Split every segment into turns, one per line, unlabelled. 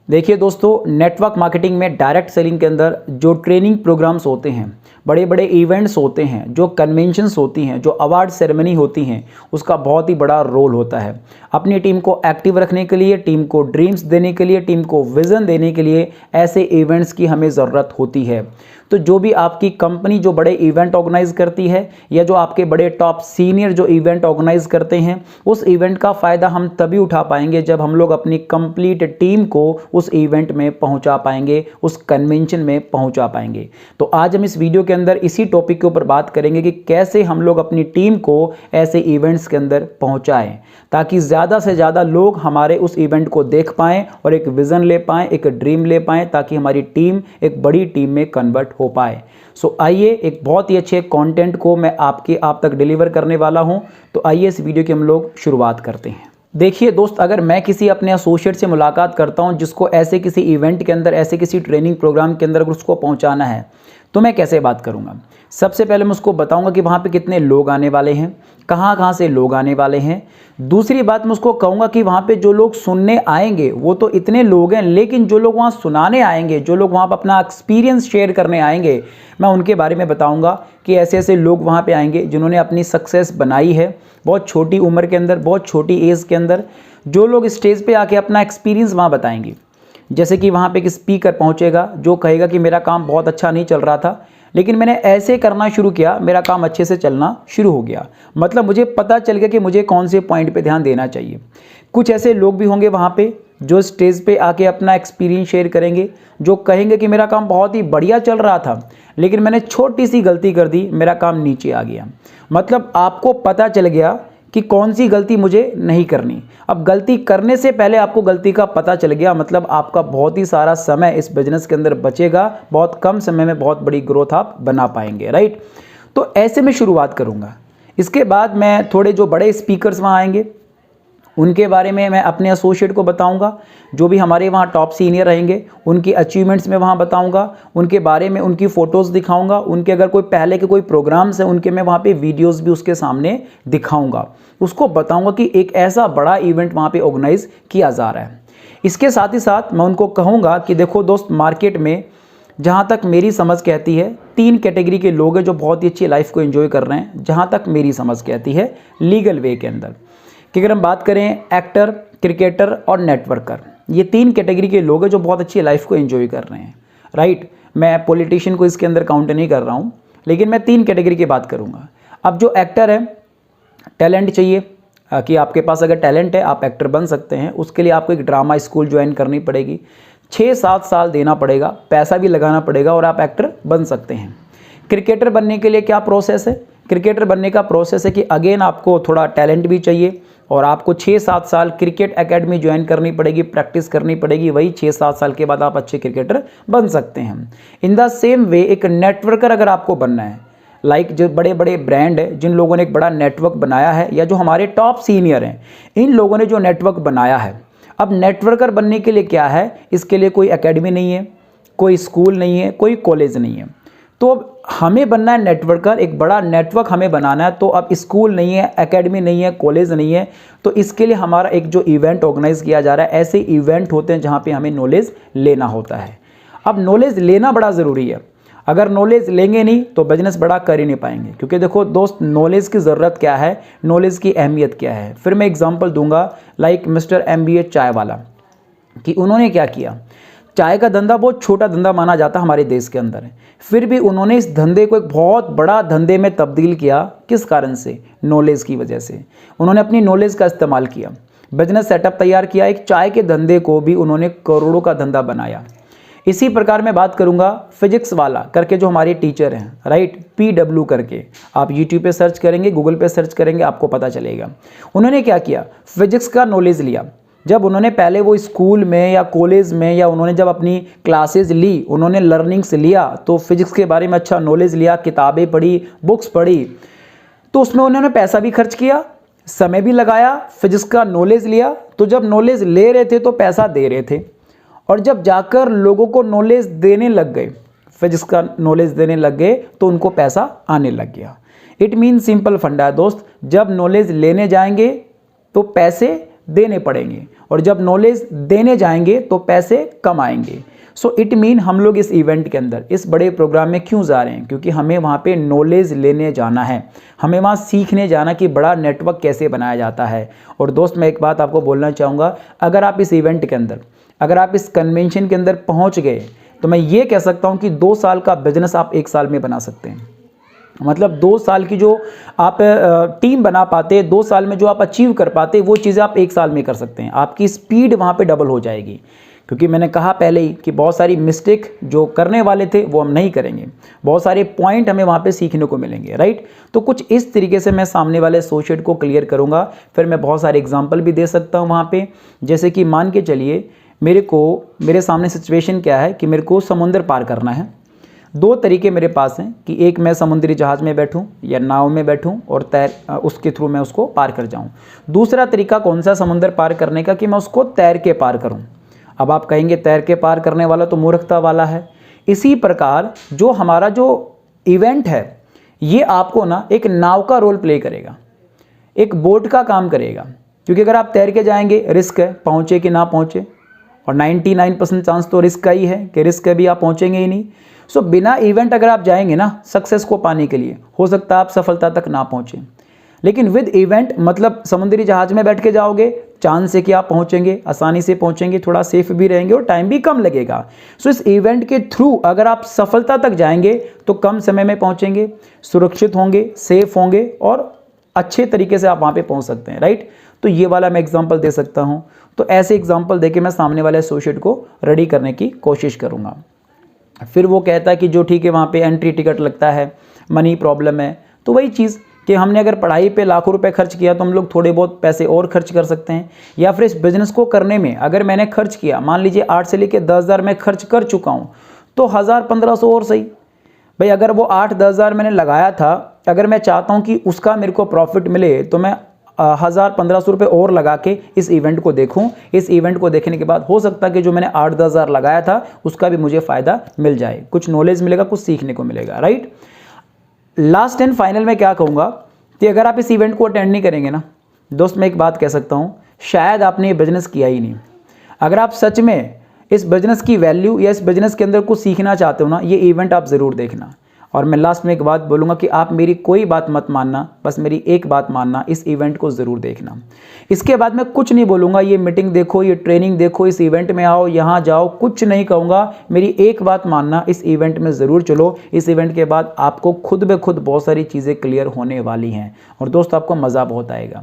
देखिए दोस्तों, network marketing में डायरेक्ट सेलिंग के अंदर जो ट्रेनिंग प्रोग्राम्स होते हैं, बड़े बड़े इवेंट्स होते हैं, जो कन्वेंशंस होती हैं, जो अवार्ड सेरेमनी होती हैं, उसका बहुत ही बड़ा रोल होता है। अपनी टीम को एक्टिव रखने के लिए, टीम को ड्रीम्स देने के लिए, टीम को विज़न देने के लिए ऐसे इवेंट्स की हमें ज़रूरत होती है। तो जो भी आपकी कंपनी जो बड़े इवेंट ऑर्गेनाइज करती है या जो आपके बड़े टॉप सीनियर जो इवेंट ऑर्गेनाइज करते हैं, उस इवेंट का फ़ायदा हम तभी उठा पाएंगे जब हम लोग अपनी कंप्लीट टीम को उस इवेंट में पहुंचा पाएंगे, उस कन्वेंशन में पहुंचा पाएंगे। तो आज हम इस वीडियो के अंदर इसी टॉपिक के ऊपर बात करेंगे कि कैसे हम लोग अपनी टीम को ऐसे इवेंट्स के अंदर पहुंचाएं ताकि ज़्यादा से ज़्यादा लोग हमारे उस इवेंट को देख पाएं और एक विज़न ले पाएं, एक ड्रीम ले पाएं, ताकि हमारी टीम एक बड़ी टीम में कन्वर्ट हो पाए। सो आइए, एक बहुत ही अच्छे कंटेंट को मैं आप तक डिलीवर करने वाला हूं। तो आइए इस वीडियो की हम लोग शुरुआत करते हैं। देखिए दोस्त, अगर मैं किसी अपने एसोसिएट से मुलाकात करता हूं जिसको ऐसे किसी इवेंट के अंदर, ऐसे किसी ट्रेनिंग प्रोग्राम के अंदर अगर उसको पहुंचाना है, तो मैं कैसे बात करूंगा? सबसे पहले मैं उसको बताऊंगा कि वहाँ पे कितने लोग आने वाले हैं, कहाँ कहाँ से लोग आने वाले हैं। दूसरी बात, मैं उसको कहूँगा कि वहाँ पे जो लोग सुनने आएंगे वो तो इतने लोग हैं, लेकिन जो लोग वहाँ सुनाने आएंगे, जो लोग वहाँ पर अपना एक्सपीरियंस शेयर करने आएंगे, मैं उनके बारे में बताऊँगा कि ऐसे ऐसे लोग वहाँ पर आएंगे जिन्होंने अपनी सक्सेस बनाई है बहुत छोटी उम्र के अंदर, बहुत छोटी एज के अंदर। जो लोग स्टेज पे आके अपना एक्सपीरियंस वहाँ बताएंगे, जैसे कि वहाँ पे एक स्पीकर पहुँचेगा जो कहेगा कि मेरा काम बहुत अच्छा नहीं चल रहा था, लेकिन मैंने ऐसे करना शुरू किया, मेरा काम अच्छे से चलना शुरू हो गया। मतलब मुझे पता चल गया कि मुझे कौन से पॉइंट पे ध्यान देना चाहिए। कुछ ऐसे लोग भी होंगे वहाँ पे जो स्टेज पे आके अपना एक्सपीरियंस शेयर करेंगे, जो कहेंगे कि मेरा काम बहुत ही बढ़िया चल रहा था, लेकिन मैंने छोटी सी गलती कर दी, मेरा काम नीचे आ गया। मतलब आपको पता चल गया कि कौन सी गलती मुझे नहीं करनी। अब गलती करने से पहले आपको गलती का पता चल गया, मतलब आपका बहुत ही सारा समय इस बिजनेस के अंदर बचेगा, बहुत कम समय में बहुत बड़ी ग्रोथ आप बना पाएंगे, राइट। तो ऐसे में शुरुआत करूंगा। इसके बाद मैं थोड़े जो बड़े स्पीकर्स वहाँ आएंगे उनके बारे में मैं अपने एसोसिएट को बताऊंगा। जो भी हमारे वहाँ टॉप सीनियर रहेंगे उनकी अचीवमेंट्स में वहाँ बताऊंगा, उनके बारे में उनकी फ़ोटोज़ दिखाऊंगा, उनके अगर कोई पहले के कोई प्रोग्राम्स हैं उनके मैं वहाँ पे वीडियोस भी उसके सामने दिखाऊंगा। उसको बताऊंगा कि एक ऐसा बड़ा इवेंट वहाँ पे ऑर्गेनाइज किया जा रहा है। इसके साथ ही साथ मैं उनको कहूँगा कि देखो दोस्त, मार्केट में जहाँ तक मेरी समझ कहती है 3 कैटेगरी के लोग हैं जो बहुत ही अच्छी लाइफ को एंजॉय कर रहे हैं, जहाँ तक मेरी समझ कहती है लीगल वे के अंदर। कि अगर हम बात करें एक्टर, क्रिकेटर और नेटवर्कर, ये 3 कैटेगरी के लोग हैं जो बहुत अच्छी लाइफ को एंजॉय कर रहे हैं, राइट। मैं पॉलिटिशियन को इसके अंदर काउंट नहीं कर रहा हूँ, लेकिन मैं 3 कैटेगरी की बात करूँगा। अब जो एक्टर है, टैलेंट चाहिए कि आपके पास अगर टैलेंट है आप एक्टर बन सकते हैं। उसके लिए आपको एक ड्रामा स्कूल ज्वाइन करनी पड़ेगी, 6-7 साल देना पड़ेगा, पैसा भी लगाना पड़ेगा और आप एक्टर बन सकते हैं। क्रिकेटर बनने के लिए क्या प्रोसेस है? क्रिकेटर बनने का प्रोसेस है कि अगेन आपको थोड़ा टैलेंट भी चाहिए और आपको 6-7 साल क्रिकेट एकेडमी ज्वाइन करनी पड़ेगी, प्रैक्टिस करनी पड़ेगी। वही 6-7 साल के बाद आप अच्छे क्रिकेटर बन सकते हैं। इन द सेम वे एक नेटवर्कर अगर आपको बनना है, लाइक जो बड़े बड़े ब्रांड है जिन लोगों ने एक बड़ा नेटवर्क बनाया है, या जो हमारे टॉप सीनियर हैं, इन लोगों ने जो नेटवर्क बनाया है। अब नेटवर्कर बनने के लिए क्या है, इसके लिए कोई एकेडमी नहीं है, कोई स्कूल नहीं है, कोई कॉलेज नहीं है। तो अब हमें बनना है नेटवर्कर, एक बड़ा नेटवर्क हमें बनाना है। तो अब स्कूल नहीं है, एकेडमी नहीं है, कॉलेज नहीं है, तो इसके लिए हमारा एक जो इवेंट ऑर्गेनाइज किया जा रहा है, ऐसे इवेंट होते हैं जहाँ पे हमें नॉलेज लेना होता है। अब नॉलेज लेना बड़ा ज़रूरी है। अगर नॉलेज लेंगे नहीं तो बिजनेस बड़ा कर ही नहीं पाएंगे, क्योंकि देखो दोस्त, नॉलेज की ज़रूरत क्या है, नॉलेज की अहमियत क्या है। फिर मैं एग्जांपल दूंगा, लाइक मिस्टर MBA चाय वाला, कि उन्होंने क्या किया। चाय का धंधा बहुत छोटा धंधा माना जाता हमारे देश के अंदर है, फिर भी उन्होंने इस धंधे को एक बहुत बड़ा धंधे में तब्दील किया। किस कारण से? नॉलेज की वजह से। उन्होंने अपनी नॉलेज का इस्तेमाल किया, बिजनेस सेटअप तैयार किया, एक चाय के धंधे को भी उन्होंने करोड़ों का धंधा बनाया। इसी प्रकार मैं बात करूंगा फिजिक्स वाला करके, जो हमारे टीचर हैं, राइट, PW करके। आप यूट्यूब पे सर्च करेंगे, गूगल पे सर्च करेंगे, आपको पता चलेगा। उन्होंने क्या किया, फिजिक्स का नॉलेज लिया। जब उन्होंने पहले वो स्कूल में या कॉलेज में, या उन्होंने जब अपनी क्लासेज ली, उन्होंने लर्निंग्स लिया, तो फिजिक्स के बारे में अच्छा नॉलेज लिया, किताबें पढ़ी, बुक्स पढ़ी, तो उसमें उन्होंने पैसा भी खर्च किया, समय भी लगाया, फिजिक्स का नॉलेज लिया। तो जब नॉलेज ले रहे थे तो पैसा दे रहे थे, और जब जाकर लोगों को नॉलेज देने लग गए, फिजिक्स का नॉलेज देने लग गए, तो उनको पैसा आने लग गया। इट मीन सिंपल फंडा है दोस्त, जब नॉलेज लेने जाएंगे तो पैसे देने पड़ेंगे, और जब नॉलेज देने जाएंगे तो पैसे कम आएंगे। सो इट मीन हम लोग इस इवेंट के अंदर, इस बड़े प्रोग्राम में क्यों जा रहे हैं? क्योंकि हमें वहाँ पे नॉलेज लेने जाना है, हमें वहाँ सीखने जाना कि बड़ा नेटवर्क कैसे बनाया जाता है। और दोस्त, मैं एक बात आपको बोलना चाहूँगा, अगर आप इस इवेंट के अंदर, अगर आप इस कन्वेंशन के अंदर पहुँच गए तो मैं ये कह सकता हूँ कि 2 साल का बिजनेस आप 1 साल में बना सकते हैं। मतलब 2 साल की जो आप टीम बना पाते, 2 साल में जो आप अचीव कर पाते, वो चीज़ें आप 1 साल में कर सकते हैं। आपकी स्पीड वहाँ पे डबल हो जाएगी। क्योंकि मैंने कहा पहले ही कि बहुत सारी मिस्टेक जो करने वाले थे वो हम नहीं करेंगे, बहुत सारे पॉइंट हमें वहाँ पे सीखने को मिलेंगे, राइट। तो कुछ इस तरीके से मैं सामने वाले एसोसिएट को क्लियर करूँगा। फिर मैं बहुत सारे एग्जाम्पल भी दे सकता हूँ वहाँ पे। जैसे कि मान के चलिए मेरे सामने सिचुएशन क्या है कि मेरे को समुंदर पार करना है। 2 तरीके मेरे पास हैं कि एक मैं समुद्री जहाज़ में बैठूं या नाव में बैठूं और उसके थ्रू मैं उसको पार कर जाऊं। दूसरा तरीका कौन सा समुंदर पार करने का कि मैं उसको तैर के पार करूं। अब आप कहेंगे तैर के पार करने वाला तो मूर्खता वाला है। इसी प्रकार जो हमारा जो इवेंट है ये आपको ना एक नाव का रोल प्ले करेगा, एक बोट का काम करेगा। क्योंकि अगर आप तैर के जाएंगे रिस्क है, पहुँचे कि ना पहुँचे, और 99% चांस तो रिस्क का ही है कि रिस्क है भी आप पहुँचेंगे ही नहीं। सो बिना इवेंट अगर आप जाएंगे ना सक्सेस को पाने के लिए, हो सकता है आप सफलता तक ना पहुँचें। लेकिन विद इवेंट मतलब समुद्री जहाज में बैठ के जाओगे, चांस है कि आप पहुंचेंगे, आसानी से पहुंचेंगे, थोड़ा सेफ भी रहेंगे और टाइम भी कम लगेगा। सो इस इवेंट के थ्रू अगर आप सफलता तक जाएंगे तो कम समय में पहुंचेंगे, सुरक्षित होंगे, सेफ होंगे और अच्छे तरीके से आप वहां पे पहुंच सकते हैं, राइट। तो ये वाला मैं एग्जाम्पल दे सकता हूं। तो ऐसे एग्जाम्पल देके मैं सामने वाले एसोसिएट को रेडी करने की कोशिश करूंगा। फिर वो कहता है कि जो ठीक है वहाँ पे एंट्री टिकट लगता है, मनी प्रॉब्लम है। तो वही चीज़ कि हमने अगर पढ़ाई पे लाखों रुपए खर्च किया तो हम लोग थोड़े बहुत पैसे और खर्च कर सकते हैं। या फिर इस बिज़नेस को करने में अगर मैंने खर्च किया, मान लीजिए 8 से लेकर 10,000 मैं खर्च कर चुका हूँ, तो 1,000-1,500 और सही भाई। अगर वो 8-10,000 मैंने लगाया था, अगर मैं चाहता हूँ कि उसका मेरे को प्रॉफिट मिले तो मैं 1,000-1,500 रुपये और लगा के इस इवेंट को देखूं। इस इवेंट को देखने के बाद हो सकता है कि जो मैंने 8-10,000 लगाया था उसका भी मुझे फ़ायदा मिल जाए, कुछ नॉलेज मिलेगा, कुछ सीखने को मिलेगा, राइट। लास्ट एंड फाइनल में क्या कहूँगा कि अगर आप इस इवेंट को अटेंड नहीं करेंगे ना दोस्त, मैं एक बात कह सकता हूँ, शायद आपने ये बिज़नेस किया ही नहीं। अगर आप सच में इस बिज़नेस की वैल्यू या इस बिज़नेस के अंदर कुछ सीखना चाहते हो ना, ये इवेंट आप ज़रूर देखना। और मैं लास्ट में एक बात बोलूँगा कि आप मेरी कोई बात मत मानना, बस मेरी एक बात मानना, इस इवेंट को ज़रूर देखना। इसके बाद मैं कुछ नहीं बोलूँगा, ये मीटिंग देखो, ये ट्रेनिंग देखो, इस इवेंट में आओ, यहाँ जाओ, कुछ नहीं कहूँगा। मेरी एक बात मानना, इस इवेंट में ज़रूर चलो। इस इवेंट के बाद आपको खुद ब खुद बहुत सारी चीज़ें क्लियर होने वाली हैं और दोस्त आपको मज़ा बहुत आएगा,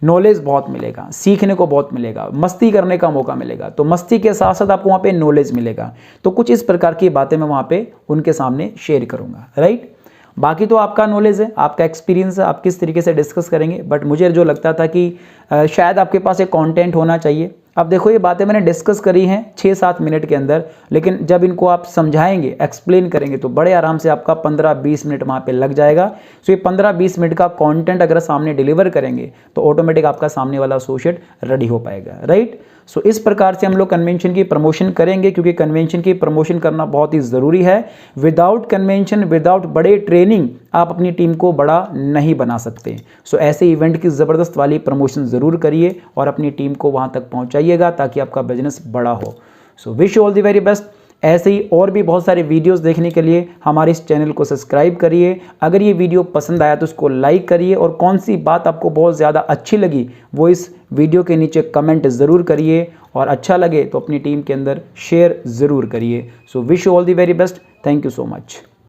नॉलेज बहुत मिलेगा, सीखने को बहुत मिलेगा, मस्ती करने का मौका मिलेगा। तो मस्ती के साथ साथ आपको वहाँ पे नॉलेज मिलेगा। तो कुछ इस प्रकार की बातें मैं वहाँ पे उनके सामने शेयर करूँगा, राइट। बाकी तो आपका नॉलेज है, आपका एक्सपीरियंस है, आप किस तरीके से डिस्कस करेंगे। बट मुझे जो लगता था कि शायद आपके पास एक कंटेंट होना चाहिए। अब देखो ये बातें मैंने डिस्कस करी हैं 6-7 मिनट के अंदर, लेकिन जब इनको आप समझाएंगे, एक्सप्लेन करेंगे तो बड़े आराम से आपका 15-20 मिनट वहाँ पे लग जाएगा। सो ये 15-20 मिनट का कंटेंट अगर सामने डिलीवर करेंगे तो ऑटोमेटिक आपका सामने वाला एसोसिएट रेडी हो पाएगा, राइट। सो इस प्रकार से हम लोग कन्वेंशन की प्रमोशन करेंगे, क्योंकि कन्वेंशन की प्रमोशन करना बहुत ही ज़रूरी है। विदाउट कन्वेंशन, विदाउट बड़े ट्रेनिंग आप अपनी टीम को बड़ा नहीं बना सकते। सो ऐसे इवेंट की ज़बरदस्त वाली प्रमोशन ज़रूर करिए और अपनी टीम को वहाँ तक पहुँचाइएगा ताकि आपका बिजनेस बड़ा हो। So wish you all the very best. ऐसे ही और भी बहुत सारे वीडियोस देखने के लिए हमारे इस चैनल को सब्सक्राइब करिए। अगर ये वीडियो पसंद आया तो उसको लाइक करिए और कौन सी बात आपको बहुत ज़्यादा अच्छी लगी वो इस वीडियो के नीचे कमेंट ज़रूर करिए और अच्छा लगे तो अपनी टीम के अंदर शेयर ज़रूर करिए। So wish you all the very best. Thank you so much.